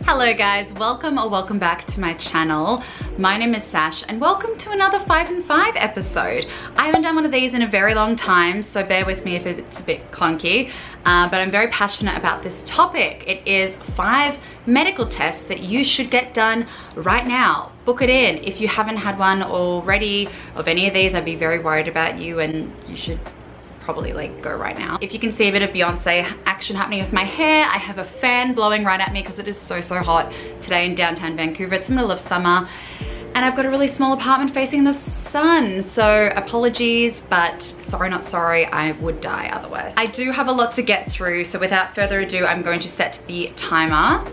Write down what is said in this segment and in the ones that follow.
Hello guys, welcome or welcome back to my channel. My name is Sash and welcome to another 5 and 5 episode. I haven't done one of these in a very long time, so bear with me if it's a bit clunky, but I'm very passionate about this topic. It is 5 medical tests that you should get done right now. Book it in. If you haven't had one already of any of these, I'd be very worried about you and you should probably like go right now. If you can see a bit of Beyonce action happening with my hair, I have a fan blowing right at me because it is so hot today in downtown Vancouver. It's the middle of summer and I've got a really small apartment facing the sun, so apologies, but sorry not sorry, I would die otherwise. I do have a lot to get through, so without further ado, I'm going to set the timer.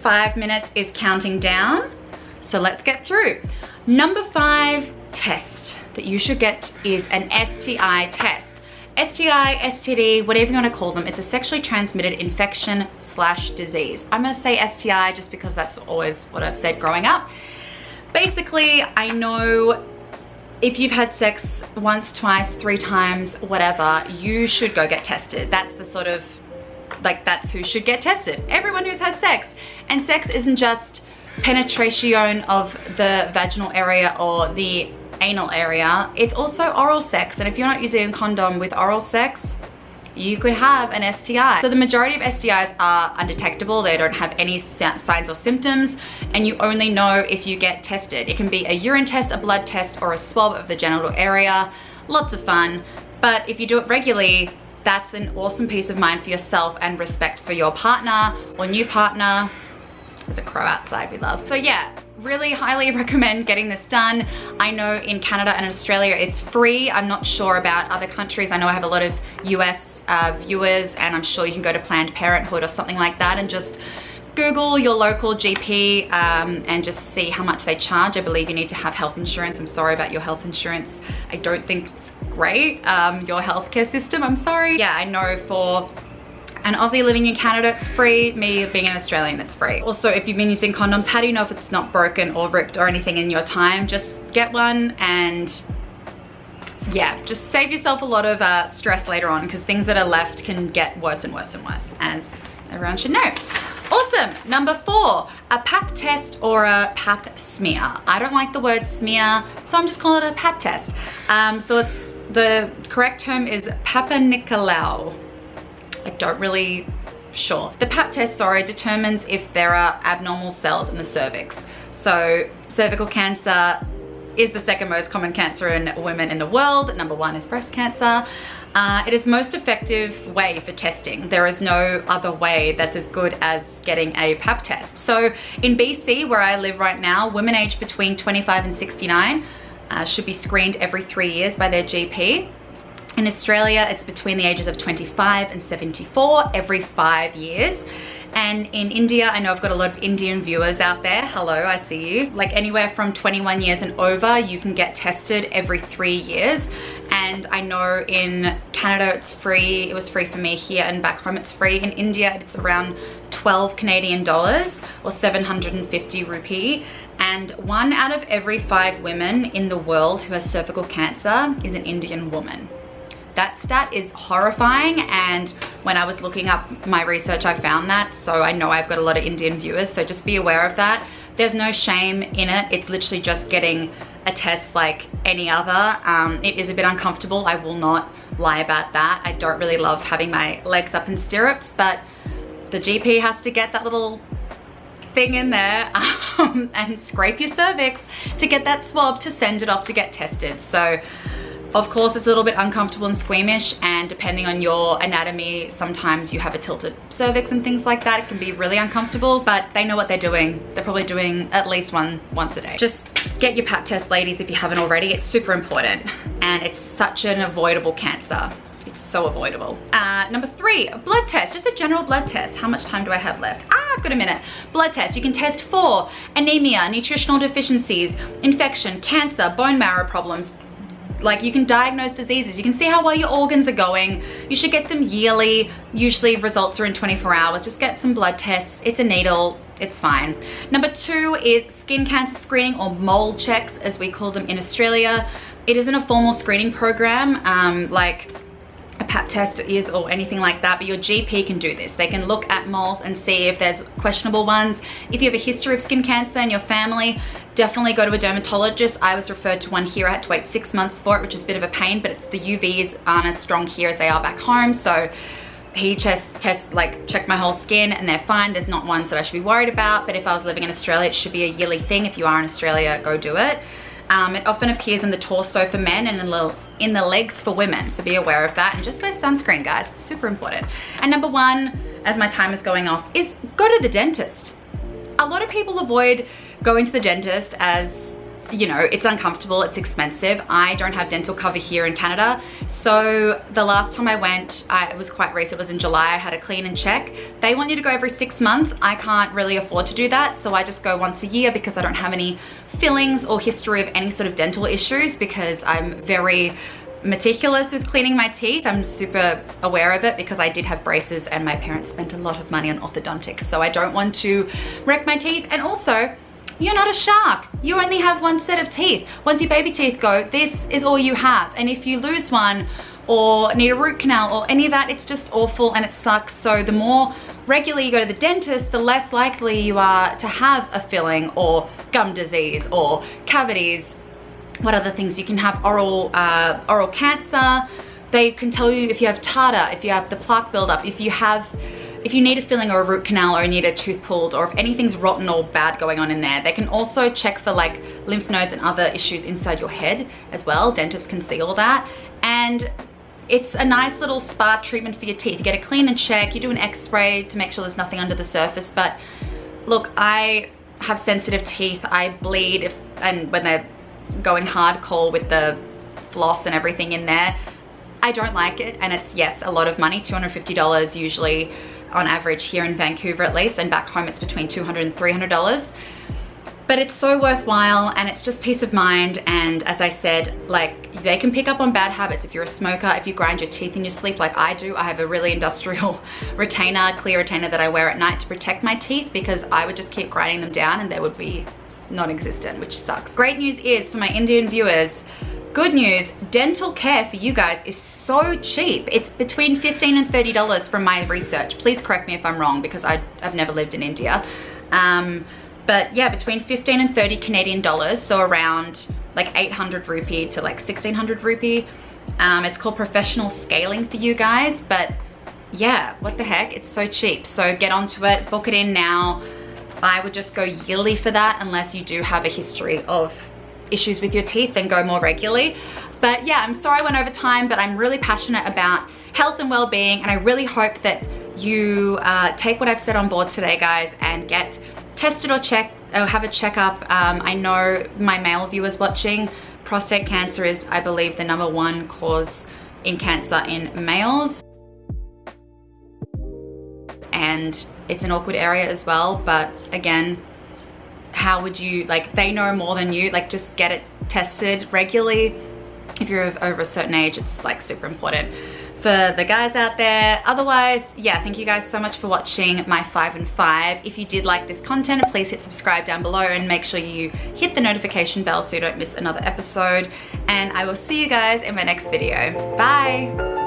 5 minutes is counting down, so let's get through. Number 5 test that you should get is an STI test. STI, STD, whatever you want to call them, it's a sexually transmitted infection / disease. I'm going to say STI just because that's always what I've said growing up. Basically, I know if you've had sex once, twice, 3 times, whatever, you should go get tested. That's the sort of, like, that's who should get tested. Everyone who's had sex. And sex isn't just penetration of the vaginal area or the anal area, it's also oral sex, and if you're not using a condom with oral sex, you could have an STI. So the majority of STIs are undetectable. They don't have any signs or symptoms, and you only know if you get tested. It can be a urine test, a blood test, or a swab of the genital area. Lots of fun, but if you do it regularly, that's an awesome peace of mind for yourself and respect for your partner or new partner. There's a crow outside we love. So yeah, really highly recommend getting this done. I know in Canada and Australia it's free. I'm not sure about other countries. I know I have a lot of US viewers, and I'm sure you can go to Planned Parenthood or something like that and just Google your local GP and just see how much they charge. I believe you need to have health insurance. I'm sorry about your health insurance. I don't think it's great, your healthcare system, I'm sorry. Yeah, I know for an Aussie living in Canada, it's free. Me being an Australian, it's free. Also, if you've been using condoms, how do you know if it's not broken or ripped or anything in your time? Just get one and yeah, just save yourself a lot of stress later on, because things that are left can get worse and worse and worse, as everyone should know. Awesome. Number 4, a Pap test or a Pap smear. I don't like the word smear, so I'm just calling it a Pap test. So it's, the correct term is Papa Nicolau. I don't really sure. The Pap test, sorry, determines if there are abnormal cells in the cervix. So cervical cancer is the 2nd most common cancer in women in the world. Number 1 is breast cancer. It is most effective way for testing. There is no other way that's as good as getting a Pap test. So in BC, where I live right now, women aged between 25 and 69 should be screened every 3 years by their GP. In Australia, it's between the ages of 25 and 74 every 5 years. And in India, I know I've got a lot of Indian viewers out there. Hello, I see you. Like anywhere from 21 years and over, you can get tested every 3 years. And I know in Canada, it's free. It was free for me here, and back home it's free. In India, it's around 12 Canadian dollars or 750 rupee. And 1 out of every 5 women in the world who has cervical cancer is an Indian woman. That stat is horrifying, and when I was looking up my research, I found that, so I know I've got a lot of Indian viewers, so just be aware of that. There's no shame in it. It's literally just getting a test like any other. It is a bit uncomfortable. I will not lie about that. I don't really love having my legs up in stirrups, but the GP has to get that little thing in there and scrape your cervix to get that swab to send it off to get tested. So of course, it's a little bit uncomfortable and squeamish, and depending on your anatomy, sometimes you have a tilted cervix and things like that. It can be really uncomfortable, but they know what they're doing. They're probably doing at least one once a day. Just get your Pap test, ladies, if you haven't already. It's super important, and it's such an avoidable cancer. It's so avoidable. Number 3, a blood test, just a general blood test. How much time do I have left? I've got a minute. Blood test, you can test for anemia, nutritional deficiencies, infection, cancer, bone marrow problems. Like, you can diagnose diseases. You can see how well your organs are going. You should get them yearly. Usually results are in 24 hours. Just get some blood tests. It's a needle. It's fine. Number 2 is skin cancer screening, or mole checks as we call them in Australia. It isn't a formal screening program. Like a Pap test is or anything like that, but your GP can do this. They can look at moles and see if there's questionable ones. If you have a history of skin cancer in your family, definitely go to a dermatologist. I was referred to one here. I had to wait 6 months for it, which is a bit of a pain, but the UVs aren't as strong here as they are back home. So he checked my whole skin and they're fine. There's not ones that I should be worried about, but if I was living in Australia, it should be a yearly thing. If you are in Australia, go do it. It often appears in the torso for men and in the legs for women, so be aware of that. And just wear sunscreen, guys. It's super important. And number one, as my time is going off, is go to the dentist. A lot of people avoid going to the dentist as, you know, it's uncomfortable, it's expensive. I don't have dental cover here in Canada, so the last time I went, it was quite recent, it was in July. I had a clean and check. They want you to go every 6 months. I can't really afford to do that, so I just go once a year because I don't have any fillings or history of any sort of dental issues, because I'm very meticulous with cleaning my teeth. I'm super aware of it because I did have braces and my parents spent a lot of money on orthodontics, so I don't want to wreck my teeth. And also, you're not a shark. You only have one set of teeth. Once your baby teeth go, this is all you have. And if you lose one or need a root canal or any of that, it's just awful and it sucks. So the more regularly you go to the dentist, the less likely you are to have a filling or gum disease or cavities. What other things? You can have oral cancer. They can tell you if you have tartar, if you have the plaque buildup, if you need a filling or a root canal or you need a tooth pulled, or if anything's rotten or bad going on in there. They can also check for like lymph nodes and other issues inside your head as well. Dentists can see all that. And it's a nice little spa treatment for your teeth. You get a clean and check, you do an x-ray to make sure there's nothing under the surface. But look, I have sensitive teeth. I bleed and when they're going hardcore with the floss and everything in there, I don't like it. And it's, yes, a lot of money, $250 usually on average here in Vancouver at least, and back home it's between $200 and $300. But it's so worthwhile and it's just peace of mind. And as I said, like, they can pick up on bad habits. If you're a smoker, if you grind your teeth in your sleep like I do, I have a really industrial retainer, clear retainer that I wear at night to protect my teeth, because I would just keep grinding them down and they would be non-existent, which sucks. Great news is, for my Indian viewers, good news, dental care for you guys is so cheap. It's between $15 and $30 from my research. Please correct me if I'm wrong, because I've never lived in India. But yeah, between 15 and 30 Canadian dollars, so around like 800 rupee to like 1600 rupee. It's called professional scaling for you guys, but yeah, what the heck, it's so cheap. So get onto it, book it in now. I would just go yearly for that, unless you do have a history of issues with your teeth, then go more regularly. But yeah, I'm sorry I went over time, but I'm really passionate about health and well-being, and I really hope that you take what I've said on board today, guys, and get tested or checked or have a checkup. I know my male viewers watching, prostate cancer is, I believe, the #1 cause in cancer in males. And it's an awkward area as well, but again, how would you, like, they know more than you, like, just get it tested regularly. If you're over a certain age, it's like super important for the guys out there. Otherwise, yeah, thank you guys so much for watching my 5 and 5. If you did like this content, please hit subscribe down below and make sure you hit the notification bell so you don't miss another episode. And I will see you guys in my next video. Bye.